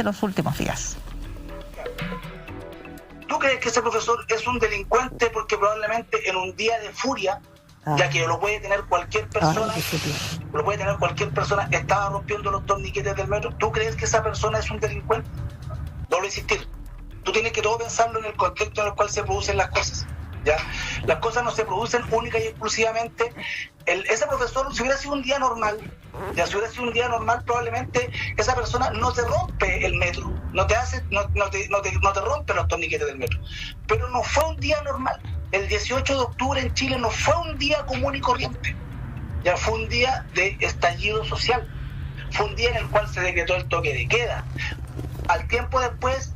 los últimos días. ¿Tú crees que ese profesor es un delincuente porque probablemente en un día de furia, ya que lo puede tener cualquier persona, estaba rompiendo los torniquetes del metro? ¿Tú crees que esa persona es un delincuente? Vuelvo a insistir, tú tienes que todo pensarlo en el contexto en el cual se producen las cosas, ¿ya? Las cosas no se producen única y exclusivamente. Ese profesor, si hubiera sido un día normal, probablemente esa persona no te rompe el metro, no te rompe los torniquetes del metro. Pero no fue un día normal. El 18 de octubre en Chile no fue un día común y corriente. Ya fue un día de estallido social. Fue un día en el cual se decretó el toque de queda. Al tiempo después,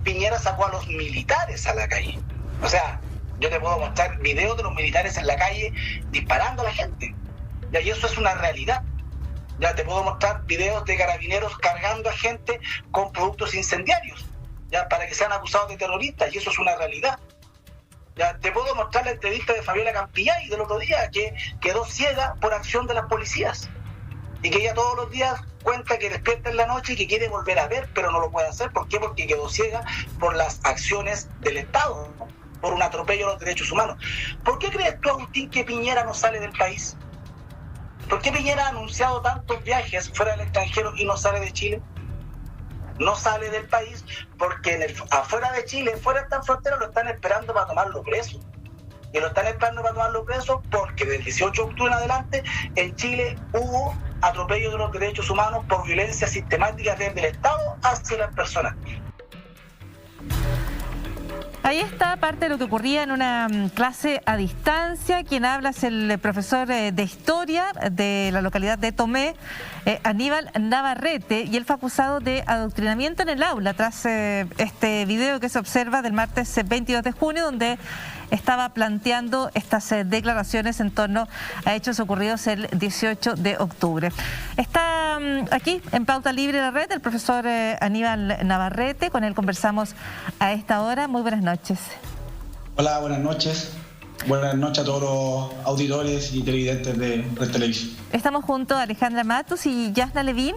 Piñera sacó a los militares a la calle. O sea, yo te puedo mostrar videos de los militares en la calle disparando a la gente. Ya, y eso es una realidad. Ya te puedo mostrar videos de carabineros cargando a gente con productos incendiarios, ya, para que sean acusados de terroristas, y eso es una realidad. Ya te puedo mostrar la entrevista de Fabiola Campillay del otro día, que quedó ciega por acción de las policías, y que ella todos los días cuenta que despierta en la noche y que quiere volver a ver, pero no lo puede hacer. ¿Por qué? Porque quedó ciega por las acciones del Estado, por un atropello a los derechos humanos. ¿Por qué crees tú, Agustín, que Piñera no sale del país? ¿Por qué Piñera ha anunciado tantos viajes fuera del extranjero y no sale de Chile? No sale del país porque afuera de Chile, fuera de esta frontera, lo están esperando para tomarlo preso. Y lo están esperando para tomarlo preso porque del 18 de octubre en adelante en Chile hubo atropello de los derechos humanos por violencia sistemática desde el Estado hacia las personas. Ahí está parte de lo que ocurría en una clase a distancia. Quien habla es el profesor de Historia de la localidad de Tomé, Aníbal Navarrete, y él fue acusado de adoctrinamiento en el aula tras este video que se observa del martes 22 de junio, donde estaba planteando estas declaraciones en torno a hechos ocurridos el 18 de octubre. Está aquí en Pauta Libre la Red el profesor Aníbal Navarrete, con él conversamos a esta hora. Muy buenas noches. Hola, buenas noches. Buenas noches a todos los auditores y televidentes de Red Televisión. Estamos junto a Alejandra Matus y Yasna Levín.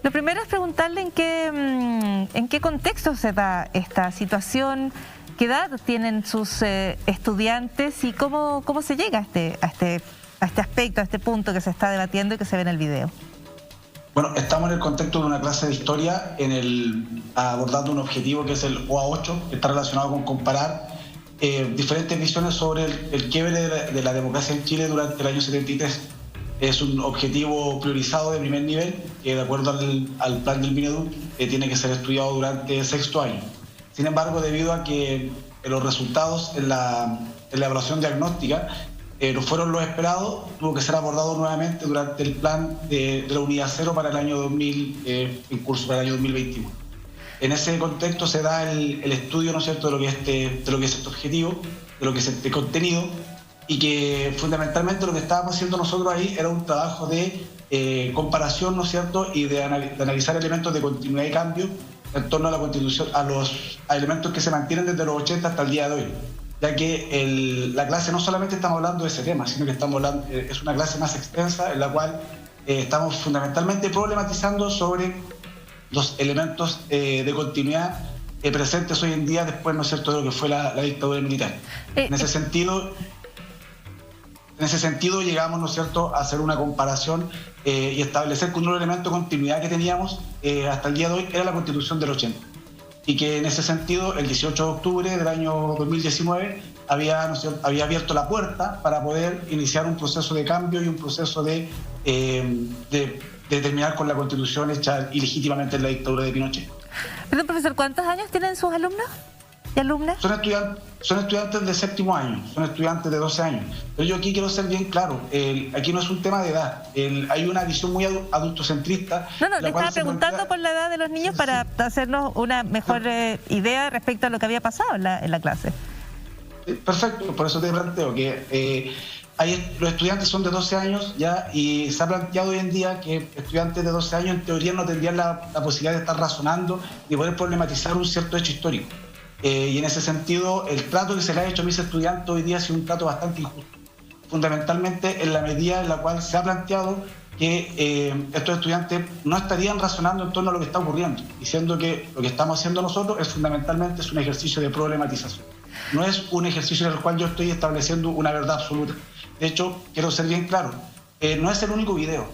Lo primero es preguntarle en qué contexto se da esta situación. ¿Qué edad tienen sus estudiantes y cómo se llega a este aspecto, a este punto que se está debatiendo y que se ve en el video? Bueno, estamos en el contexto de una clase de historia abordando un objetivo que es el OA8, que está relacionado con comparar diferentes visiones sobre el quiebre de la democracia en Chile durante el año 73. Es un objetivo priorizado de primer nivel que, de acuerdo al plan del Mineduc, tiene que ser estudiado durante sexto año. Sin embargo, debido a que los resultados en la evaluación diagnóstica no fueron los esperados, tuvo que ser abordado nuevamente durante el plan de la unidad 0 para el año 2000, en curso para el año 2021. En ese contexto se da el estudio, ¿no es cierto?, de lo que es este objetivo, de lo que es este contenido, y que fundamentalmente lo que estábamos haciendo nosotros ahí era un trabajo de comparación, ¿no es cierto?, y de analizar elementos de continuidad y cambio en torno a la Constitución, a elementos que se mantienen desde los 80 hasta el día de hoy, ya que la clase no solamente estamos hablando de ese tema, sino que estamos hablando, es una clase más extensa en la cual estamos fundamentalmente problematizando sobre los elementos de continuidad presentes hoy en día después, ¿no es cierto?, de lo que fue la dictadura militar. En ese sentido llegamos, ¿no es cierto?, a hacer una comparación y establecer que un elemento de continuidad que teníamos hasta el día de hoy era la Constitución del 80. Y que en ese sentido, el 18 de octubre del año 2019 había abierto la puerta para poder iniciar un proceso de cambio y un proceso de terminar con la Constitución hecha ilegítimamente en la dictadura de Pinochet. Perdón, profesor, ¿cuántos años tienen sus alumnos y alumnas? Son estudiantes de séptimo año, son estudiantes de 12 años. Pero yo aquí quiero ser bien claro, aquí no es un tema de edad, hay una visión muy adultocentrista. No, le estaba preguntando por la edad de los niños para hacernos una mejor idea respecto a lo que había pasado en la clase. Perfecto, por eso te planteo que los estudiantes son de 12 años ya, y se ha planteado hoy en día que estudiantes de 12 años en teoría no tendrían la posibilidad de estar razonando y poder problematizar un cierto hecho histórico. Y en ese sentido, el trato que se le ha hecho a mis estudiantes hoy día ha sido un trato bastante injusto, fundamentalmente en la medida en la cual se ha planteado que estos estudiantes no estarían razonando en torno a lo que está ocurriendo, diciendo que lo que estamos haciendo nosotros es fundamentalmente un ejercicio de problematización. No es un ejercicio en el cual yo estoy estableciendo una verdad absoluta. De hecho, quiero ser bien claro, no es el único video.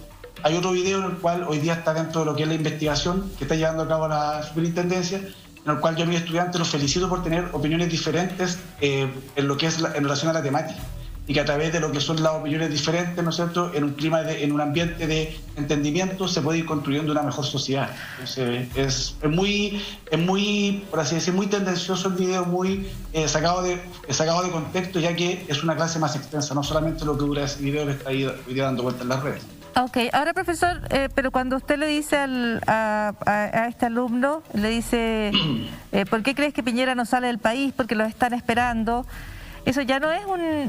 Hay otro video en el cual hoy día está dentro de lo que es la investigación que está llevando a cabo la superintendencia, en el cual yo a mis estudiantes los felicito por tener opiniones diferentes en lo que es en relación a la temática, y que a través de lo que son las opiniones diferentes, ¿no es cierto?, en un clima, en un ambiente de entendimiento, se puede ir construyendo una mejor sociedad. Entonces, es muy, por así decir, muy tendencioso el video, muy sacado de contexto, ya que es una clase más extensa, no solamente lo que dura ese video que está ahí hoy día dando vueltas en las redes. Ok, ahora profesor, pero cuando usted le dice a este alumno, le dice, ¿por qué crees que Piñera no sale del país? Porque los están esperando. Eso ya no es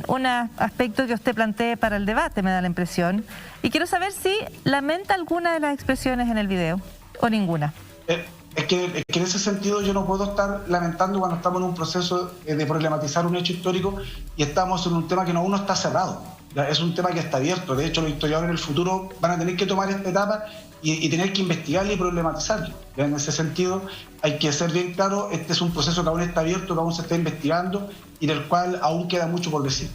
un aspecto que usted plantee para el debate, me da la impresión. Y quiero saber si lamenta alguna de las expresiones en el video, o ninguna. Es que en ese sentido yo no puedo estar lamentando cuando estamos en un proceso de problematizar un hecho histórico y estamos en un tema que aún no está cerrado. ¿Ya? Es un tema que está abierto. De hecho, los historiadores en el futuro van a tener que tomar esta etapa y tener que investigarla y problematizarla. ¿Ya? En ese sentido, hay que ser bien claro, este es un proceso que aún está abierto, que aún se está investigando y del cual aún queda mucho por decir.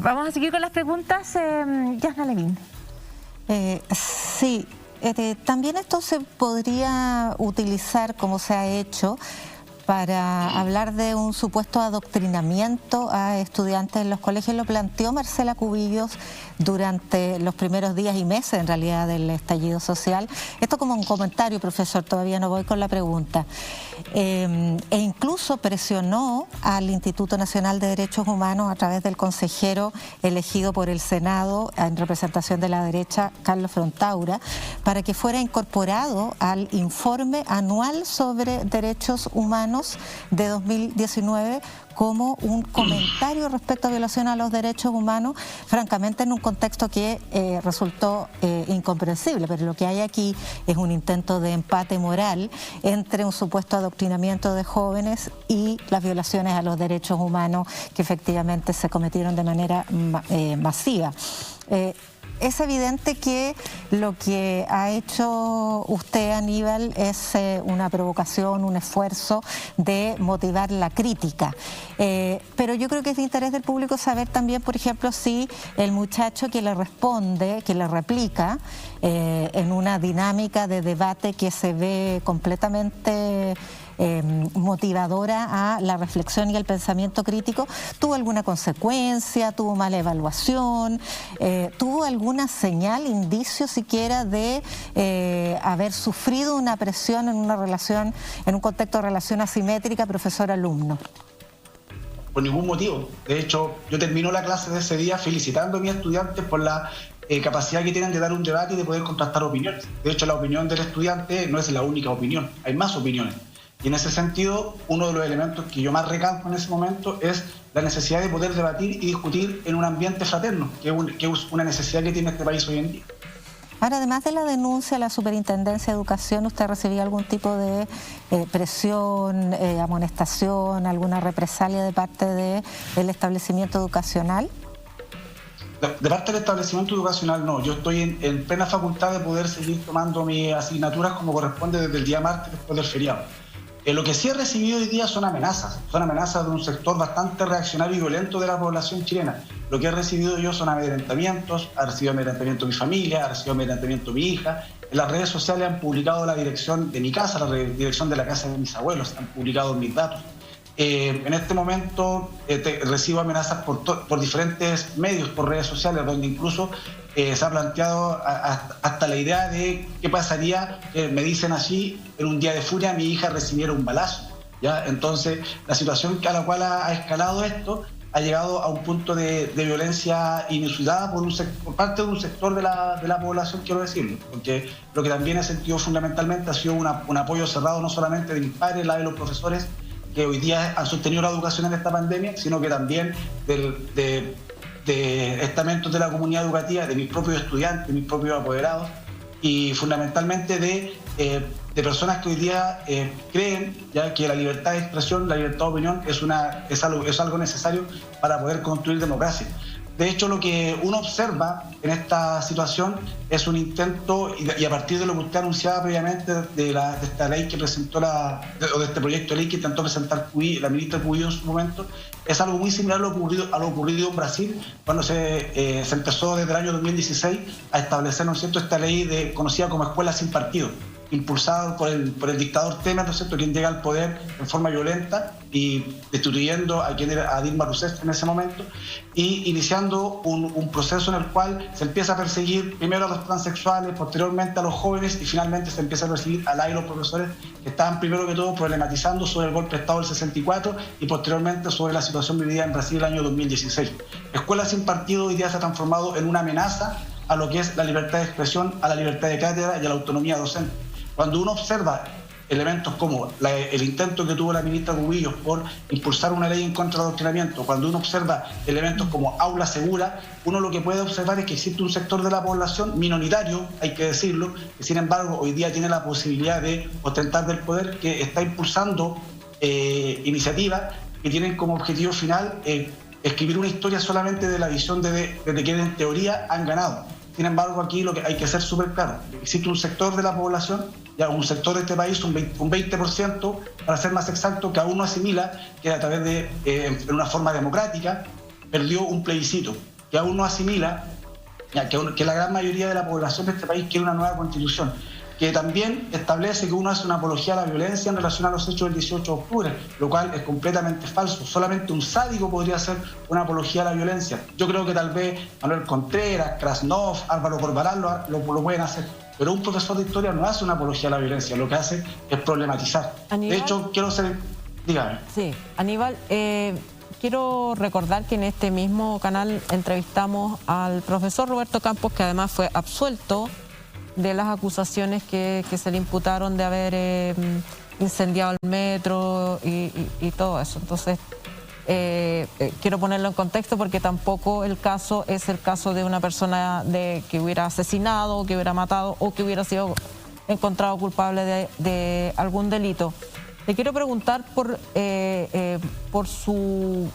Vamos a seguir con las preguntas. Yasna Levin. Sí, también esto se podría utilizar, como se ha hecho, para hablar de un supuesto adoctrinamiento a estudiantes en los colegios. Lo planteó Marcela Cubillos durante los primeros días y meses, en realidad, del estallido social. Esto como un comentario, profesor, todavía no voy con la pregunta. E incluso presionó al Instituto Nacional de Derechos Humanos a través del consejero elegido por el Senado en representación de la derecha, Carlos Frontaura, para que fuera incorporado al informe anual sobre derechos humanos de 2019 como un comentario respecto a violación a los derechos humanos, francamente en un contexto que resultó incomprensible, pero lo que hay aquí es un intento de empate moral entre un supuesto adoctrinamiento de jóvenes y las violaciones a los derechos humanos que efectivamente se cometieron de manera masiva. Es evidente que lo que ha hecho usted, Aníbal, es una provocación, un esfuerzo de motivar la crítica. Pero yo creo que es de interés del público saber también, por ejemplo, si el muchacho que le responde, que le replica, en una dinámica de debate que se ve completamente motivadora a la reflexión y el pensamiento crítico, ¿tuvo alguna consecuencia? ¿Tuvo mala evaluación? ¿Tuvo alguna señal, indicio siquiera de haber sufrido una presión en una relación, en un contexto de relación asimétrica profesor-alumno? Por ningún motivo. De hecho, yo termino la clase de ese día felicitando a mis estudiantes por la capacidad que tienen de dar un debate y de poder contrastar opiniones. De hecho, la opinión del estudiante no es la única opinión, hay más opiniones. Y en ese sentido, uno de los elementos que yo más recalco en ese momento es la necesidad de poder debatir y discutir en un ambiente fraterno, que es una necesidad que tiene este país hoy en día. Ahora, además de la denuncia a la Superintendencia de Educación, ¿usted recibía algún tipo de presión, amonestación, alguna represalia de parte del establecimiento educacional? De parte del establecimiento educacional no, yo estoy en plena facultad de poder seguir tomando mis asignaturas como corresponde desde el día martes después del feriado. Lo que sí he recibido hoy día son amenazas de un sector bastante reaccionario y violento de la población chilena. Lo que he recibido yo son amedrentamientos, ha recibido amedrentamiento mi familia, ha recibido amedrentamiento mi hija. En las redes sociales han publicado la dirección de mi casa, la dirección de la casa de mis abuelos, han publicado mis datos. En este momento recibo amenazas por diferentes medios, por redes sociales, donde incluso se ha planteado hasta la idea de qué pasaría, me dicen así, en un día de furia mi hija recibiera un balazo. ¿Ya? Entonces, la situación a la cual ha escalado esto ha llegado a un punto de violencia inusitada por parte de un sector de la población, quiero decirlo, porque lo que también he sentido fundamentalmente ha sido un apoyo cerrado no solamente de mis padres, la de los profesores, que hoy día han sostenido la educación en esta pandemia, sino que también de estamentos de la comunidad educativa, de mis propios estudiantes, de mis propios apoderados, y fundamentalmente de personas que hoy día creen ya que la libertad de expresión, la libertad de opinión es algo necesario para poder construir democracia. De hecho, lo que uno observa en esta situación es un intento, y a partir de lo que usted anunciaba previamente, de esta ley que presentó, o de este proyecto de ley que intentó presentar la ministra Cubillo en su momento, es algo muy similar a lo ocurrido en Brasil, cuando se empezó desde el año 2016 a establecer, ¿no es cierto?, esta ley conocida como escuela sin partido, impulsado por el dictador Temer, ¿no es cierto?, quien llega al poder en forma violenta y destituyendo a Dilma Rousseff en ese momento, y iniciando un proceso en el cual se empieza a perseguir primero a los transexuales, posteriormente a los jóvenes, y finalmente se empieza a perseguir a los profesores que estaban primero que todo problematizando sobre el golpe de Estado del 64 y posteriormente sobre la situación vivida en Brasil el año 2016. Escuela sin partido hoy día se ha transformado en una amenaza a lo que es la libertad de expresión, a la libertad de cátedra y a la autonomía docente. Cuando uno observa elementos como el intento que tuvo la ministra Cubillos por impulsar una ley en contra del adoctrinamiento, cuando uno observa elementos como aula segura, uno lo que puede observar es que existe un sector de la población minoritario, hay que decirlo, que sin embargo hoy día tiene la posibilidad de ostentar del poder, que está impulsando iniciativas que tienen como objetivo final escribir una historia solamente de la visión de que en teoría han ganado. Sin embargo, aquí lo que hay que ser súper claro, existe un sector de la población, ya un sector de este país, un 20%, para ser más exacto, que aún no asimila que a través de en una forma democrática perdió un plebiscito, que aún no asimila que la gran mayoría de la población de este país quiere una nueva constitución, que también establece que uno hace una apología a la violencia en relación a los hechos del 18 de octubre, lo cual es completamente falso. Solamente un sádico podría hacer una apología a la violencia. Yo creo que tal vez Manuel Contreras, Krasnov, Álvaro Corbalán lo pueden hacer, pero un profesor de historia no hace una apología a la violencia, lo que hace es problematizar. Aníbal, de hecho, quiero ser... Dígame. Sí, Aníbal, quiero recordar que en este mismo canal entrevistamos al profesor Roberto Campos, que además fue absuelto de las acusaciones que se le imputaron de haber incendiado el metro y todo eso. Entonces, quiero ponerlo en contexto porque tampoco el caso es el caso de una persona que hubiera asesinado, que hubiera matado o que hubiera sido encontrado culpable de algún delito. Le quiero preguntar por su...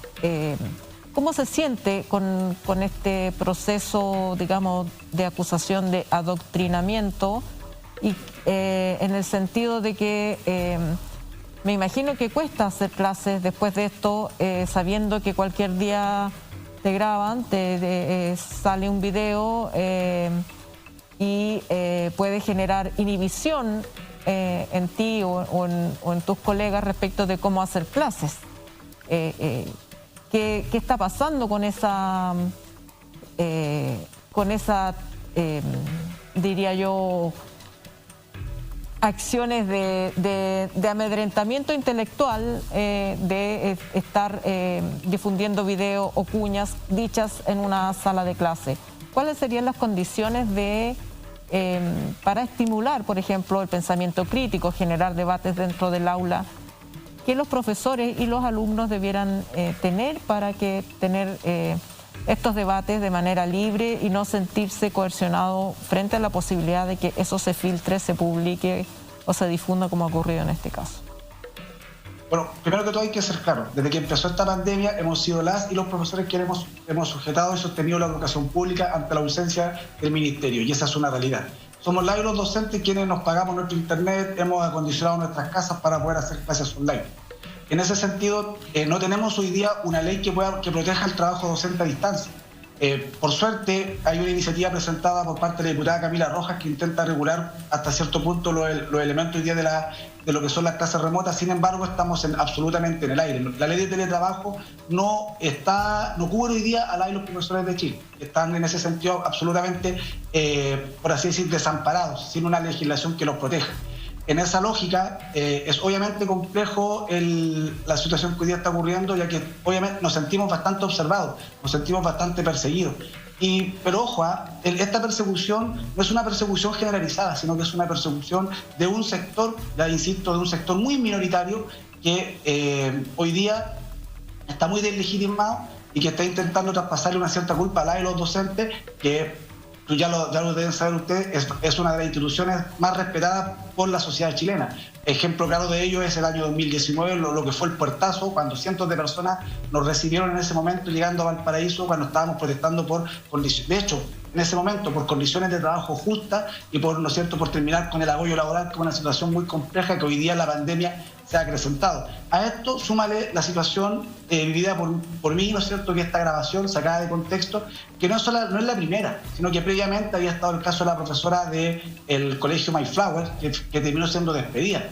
¿Cómo se siente con este proceso, digamos, de acusación de adoctrinamiento? Y en el sentido de que me imagino que cuesta hacer clases después de esto, sabiendo que cualquier día te graban, sale un video y puede generar inhibición en ti o en tus colegas respecto de cómo hacer clases. ¿Qué está pasando con esa diría yo, acciones de amedrentamiento intelectual, de estar difundiendo videos o cuñas dichas en una sala de clase? ¿Cuáles serían las condiciones para estimular, por ejemplo, el pensamiento crítico, generar debates dentro del aula, que los profesores y los alumnos debieran tener para tener estos debates de manera libre y no sentirse coercionado frente a la posibilidad de que eso se filtre, se publique o se difunda como ha ocurrido en este caso? Bueno, primero que todo hay que ser claro, desde que empezó esta pandemia hemos sido las y los profesores que hemos sujetado y sostenido la educación pública ante la ausencia del ministerio, y esa es una realidad. Somos las y los docentes quienes nos pagamos nuestro internet, hemos acondicionado nuestras casas para poder hacer clases online. En ese sentido, no tenemos hoy día una ley que proteja el trabajo docente a distancia. Por suerte, hay una iniciativa presentada por parte de la diputada Camila Rojas que intenta regular hasta cierto punto los elementos hoy día de lo que son las clases remotas. Sin embargo, estamos absolutamente en el aire. La ley de teletrabajo no cubre hoy día a las y los profesores de Chile. Están en ese sentido absolutamente, por así decir, desamparados, sin una legislación que los proteja. En esa lógica, es obviamente complejo la situación que hoy día está ocurriendo, ya que obviamente nos sentimos bastante observados, nos sentimos bastante perseguidos. Pero ojo, esta persecución no es una persecución generalizada, sino que es una persecución de un sector, ya insisto, de un sector muy minoritario que hoy día está muy deslegitimado y que está intentando traspasarle una cierta culpa a la de los docentes, que ya lo deben saber ustedes, es una de las instituciones más respetadas por la sociedad chilena. ejemplo claro de ello es el año 2019, lo que fue el puertazo, cuando cientos de personas nos recibieron en ese momento llegando a Valparaíso, cuando estábamos protestando por condiciones, de hecho, en ese momento por condiciones de trabajo justas y por, ¿no es cierto?, por terminar con el agobio laboral, que es una situación muy compleja que hoy día la pandemia se ha acrecentado. A esto súmale la situación vivida por mí, ¿no es cierto?, que esta grabación sacada de contexto, que no es la primera, sino que previamente había estado el caso de la profesora del colegio Mayflower, que terminó siendo despedida.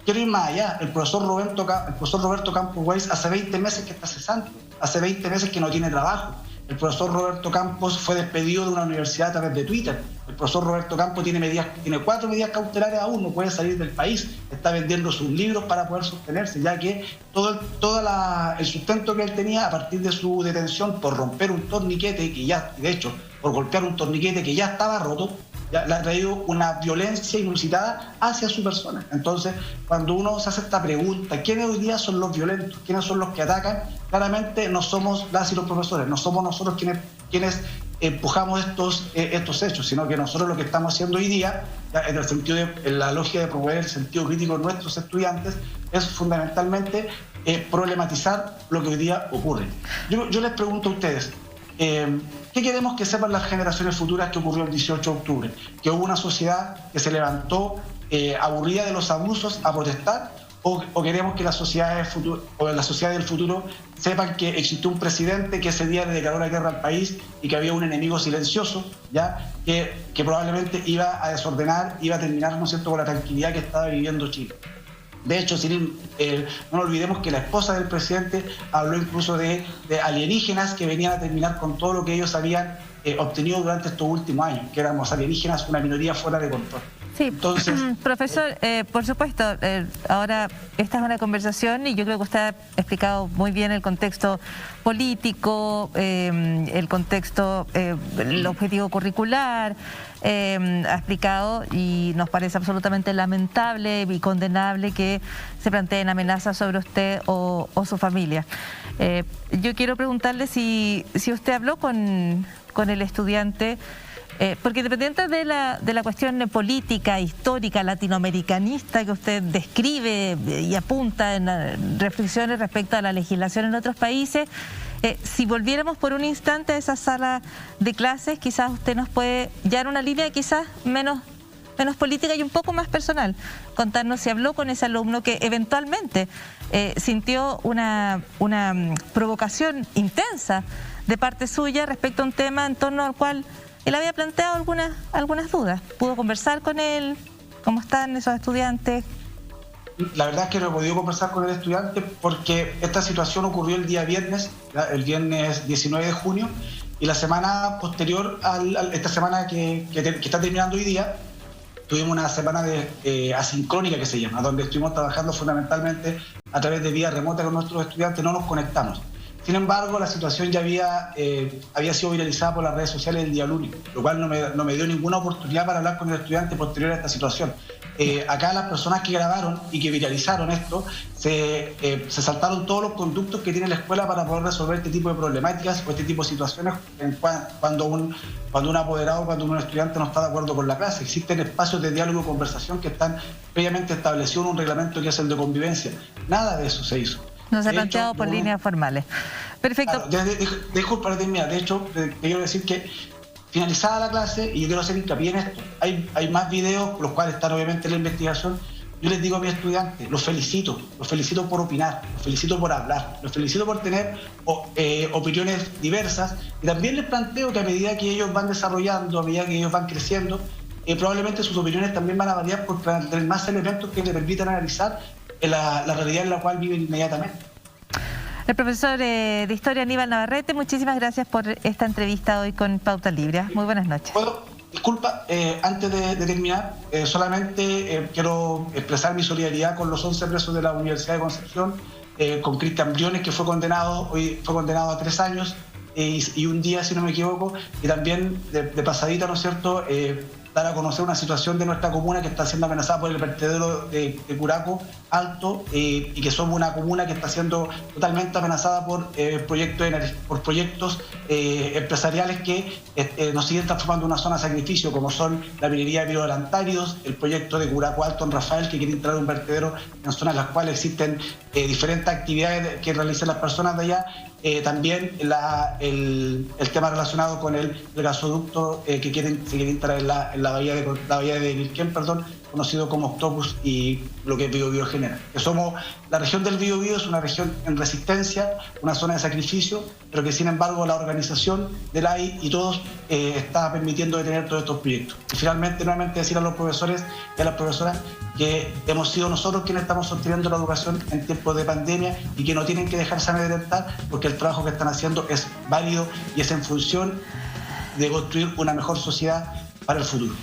Quiero ir más allá, el profesor Roberto Campos Weiss hace 20 meses que está cesante, hace 20 meses que no tiene trabajo. El profesor Roberto Campos fue despedido de una universidad a través de Twitter. El profesor Roberto Campos tiene 4 medidas cautelares aún, no puede salir del país. Está vendiendo sus libros para poder sostenerse, ya que todo el sustento que él tenía a partir de su detención por romper un torniquete, por golpear un torniquete que ya estaba roto, ya le ha traído una violencia inusitada hacia su persona. Entonces, cuando uno se hace esta pregunta, ¿quiénes hoy día son los violentos? ¿Quiénes son los que atacan? Claramente no somos las y los profesores, no somos nosotros quienes empujamos estos hechos, sino que nosotros lo que estamos haciendo hoy día, en el sentido en la lógica de promover el sentido crítico de nuestros estudiantes, es fundamentalmente problematizar lo que hoy día ocurre. Yo les pregunto a ustedes, ¿qué queremos que sepan las generaciones futuras que ocurrió el 18 de octubre? Que hubo una sociedad que se levantó aburrida de los abusos a protestar, o queremos que la sociedad del futuro sepan que existió un presidente que ese día le declaró la guerra al país y que había un enemigo silencioso, ¿ya? Que probablemente iba a desordenar, iba a terminar, ¿no es cierto?, con la tranquilidad que estaba viviendo Chile. De hecho, no olvidemos que la esposa del presidente habló incluso de alienígenas que venían a terminar con todo lo que ellos habían obtenido durante estos últimos años, que éramos alienígenas, una minoría fuera de control. Sí, entonces, profesor, por supuesto, ahora esta es una conversación y yo creo que usted ha explicado muy bien el contexto político, el contexto, el objetivo curricular, ha explicado, y nos parece absolutamente lamentable y condenable que se planteen amenazas sobre usted o su familia. Yo quiero preguntarle si usted habló con el estudiante, porque independiente de la cuestión política, histórica, latinoamericanista que usted describe y apunta en reflexiones respecto a la legislación en otros países, si volviéramos por un instante a esa sala de clases, quizás usted nos puede llevar una línea quizás menos política y un poco más personal, contarnos si habló con ese alumno que eventualmente sintió una provocación intensa de parte suya respecto a un tema en torno al cual él había planteado algunas dudas. ¿Pudo conversar con él? ¿Cómo están esos estudiantes? La verdad es que no he podido conversar con el estudiante porque esta situación ocurrió el día viernes, el viernes 19 de junio, y la semana posterior a esta semana que está terminando hoy día, tuvimos una semana de asincrónica que se llama, donde estuvimos trabajando fundamentalmente a través de vía remota con nuestros estudiantes, no nos conectamos. Sin embargo, la situación ya había sido viralizada por las redes sociales el día lunes, lo cual no me dio ninguna oportunidad para hablar con el estudiante posterior a esta situación. Acá las personas que grabaron y que viralizaron esto se saltaron todos los conductos que tiene la escuela para poder resolver este tipo de problemáticas o este tipo de situaciones cuando un apoderado, cuando un estudiante no está de acuerdo con la clase. Existen espacios de diálogo y conversación que están previamente establecidos en un reglamento que es el de convivencia. Nada de eso se hizo. No se ha planteado por líneas formales. Perfecto. Claro, disculpa, de hecho, quiero decir que finalizada la clase, y yo quiero hacer hincapié en esto, hay más videos, los cuales están obviamente en la investigación. Yo les digo a mis estudiantes, los felicito por opinar, los felicito por hablar, los felicito por tener opiniones diversas, y también les planteo que a medida que ellos van desarrollando, a medida que ellos van creciendo, probablemente sus opiniones también van a variar por tener más elementos que les permitan analizar la realidad en la cual viven inmediatamente. El profesor de Historia Aníbal Navarrete, muchísimas gracias por esta entrevista hoy con Pauta Libre. Muy buenas noches. Disculpa, antes de terminar, solamente quiero expresar mi solidaridad con los 11 presos de la Universidad de Concepción, con Cristian Briones, que fue condenado a 3 años y un día, si no me equivoco, y también de pasadita, ¿no es cierto?, dar a conocer una situación de nuestra comuna que está siendo amenazada por el vertedero de Curaco, alto y que somos una comuna que está siendo totalmente amenazada por proyectos empresariales que nos siguen transformando en una zona de sacrificio, como son la minería de biodelantáridos, el proyecto de Curacao Alto en Rafael, que quiere instalar un vertedero en zonas en las cuales existen diferentes actividades que realizan las personas de allá. También el tema relacionado con el gasoducto que se quiere instalar en la bahía de Quilquén, conocido como Octopus, y lo que es Biobío genera. Que somos la región del Biobío, es una región en resistencia, una zona de sacrificio, pero que sin embargo la organización del AI y todos está permitiendo detener todos estos proyectos. Y finalmente, nuevamente decir a los profesores y a las profesoras que hemos sido nosotros quienes estamos sosteniendo la educación en tiempos de pandemia y que no tienen que dejarse amedrentar, porque el trabajo que están haciendo es válido y es en función de construir una mejor sociedad para el futuro.